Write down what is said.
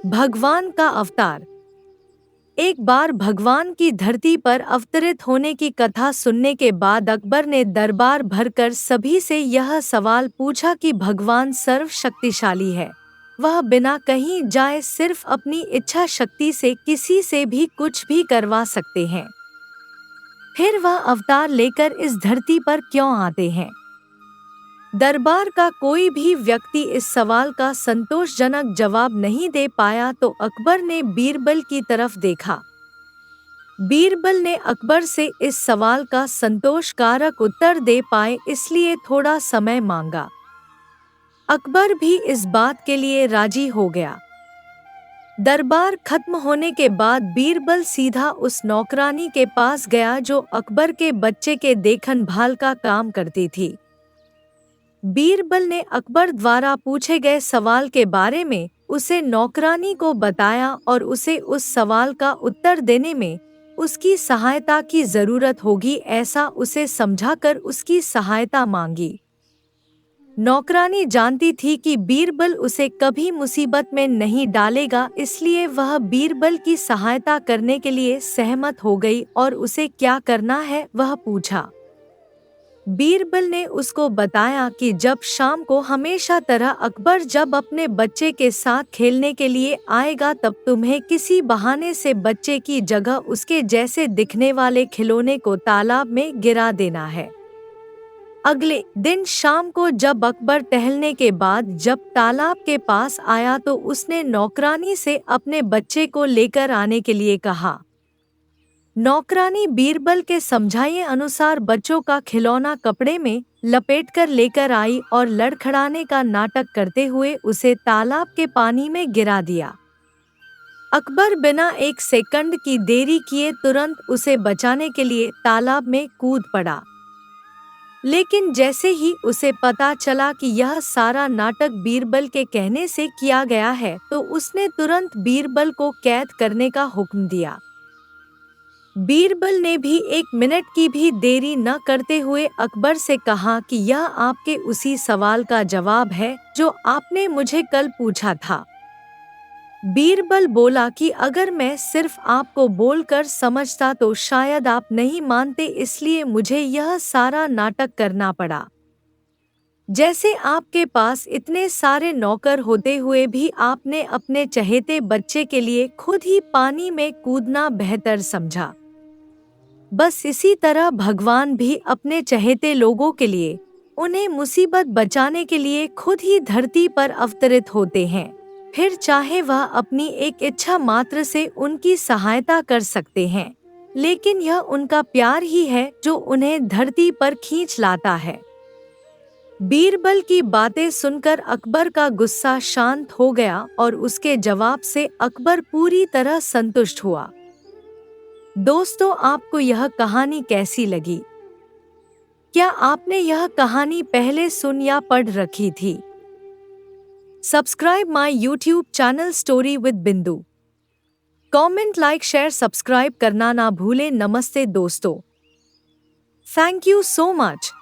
भगवान का अवतार। एक बार भगवान की धरती पर अवतरित होने की कथा सुनने के बाद अकबर ने दरबार भरकर सभी से यह सवाल पूछा कि भगवान सर्वशक्तिशाली है, वह बिना कहीं जाए सिर्फ अपनी इच्छा शक्ति से किसी से भी कुछ भी करवा सकते हैं, फिर वह अवतार लेकर इस धरती पर क्यों आते हैं? दरबार का कोई भी व्यक्ति इस सवाल का संतोषजनक जवाब नहीं दे पाया तो अकबर ने बीरबल की तरफ देखा। बीरबल ने अकबर से इस सवाल का संतोषकारक उत्तर दे पाए इसलिए थोड़ा समय मांगा। अकबर भी इस बात के लिए राजी हो गया। दरबार खत्म होने के बाद बीरबल सीधा उस नौकरानी के पास गया जो अकबर के बच्चे के देखभाल का काम करती थी। बीरबल ने अकबर द्वारा पूछे गए सवाल के बारे में उसे नौकरानी को बताया और उसे उस सवाल का उत्तर देने में उसकी सहायता की जरूरत होगी ऐसा उसे समझाकर उसकी सहायता मांगी। नौकरानी जानती थी कि बीरबल उसे कभी मुसीबत में नहीं डालेगा इसलिए वह बीरबल की सहायता करने के लिए सहमत हो गई और उसे क्या करना है वह पूछा। बीरबल ने उसको बताया कि जब शाम को हमेशा तरह अकबर जब अपने बच्चे के साथ खेलने के लिए आएगा तब तुम्हें किसी बहाने से बच्चे की जगह उसके जैसे दिखने वाले खिलौने को तालाब में गिरा देना है। अगले दिन शाम को जब अकबर टहलने के बाद जब तालाब के पास आया तो उसने नौकरानी से अपने बच्चे को लेकर आने के लिए कहा। नौकरानी बीरबल के समझाए अनुसार बच्चों का खिलौना कपड़े में लपेटकर लेकर आई और लड़खड़ाने का नाटक करते हुए उसे तालाब के पानी में गिरा दिया। अकबर बिना एक सेकंड की देरी किए तुरंत उसे बचाने के लिए तालाब में कूद पड़ा। लेकिन जैसे ही उसे पता चला कि यह सारा नाटक बीरबल के कहने से किया गया है तो उसने तुरंत बीरबल को कैद करने का हुक्म दिया। बीरबल ने भी 1 मिनट की भी देरी न करते हुए अकबर से कहा कि यह आपके उसी सवाल का जवाब है जो आपने मुझे कल पूछा था। बीरबल बोला कि अगर मैं सिर्फ आपको बोलकर समझता तो शायद आप नहीं मानते इसलिए मुझे यह सारा नाटक करना पड़ा। जैसे आपके पास इतने सारे नौकर होते हुए भी आपने अपने चहेते बच्चे के लिए खुद ही पानी में कूदना बेहतर समझा। बस इसी तरह भगवान भी अपने चहेते लोगों के लिए उन्हें मुसीबत बचाने के लिए खुद ही धरती पर अवतरित होते हैं, फिर चाहे वह अपनी एक इच्छा मात्र से उनकी सहायता कर सकते हैं, लेकिन यह उनका प्यार ही है जो उन्हें धरती पर खींच लाता है। बीरबल की बातें सुनकर अकबर का गुस्सा शांत हो गया और उसके जवाब से अकबर पूरी तरह संतुष्ट हुआ। दोस्तों, आपको यह कहानी कैसी लगी? क्या आपने यह कहानी पहले सुन या पढ़ रखी थी? Subscribe my YouTube channel story with बिंदु। कमेंट, लाइक, शेयर, सब्सक्राइब करना ना भूलें। नमस्ते दोस्तों। Thank you so much.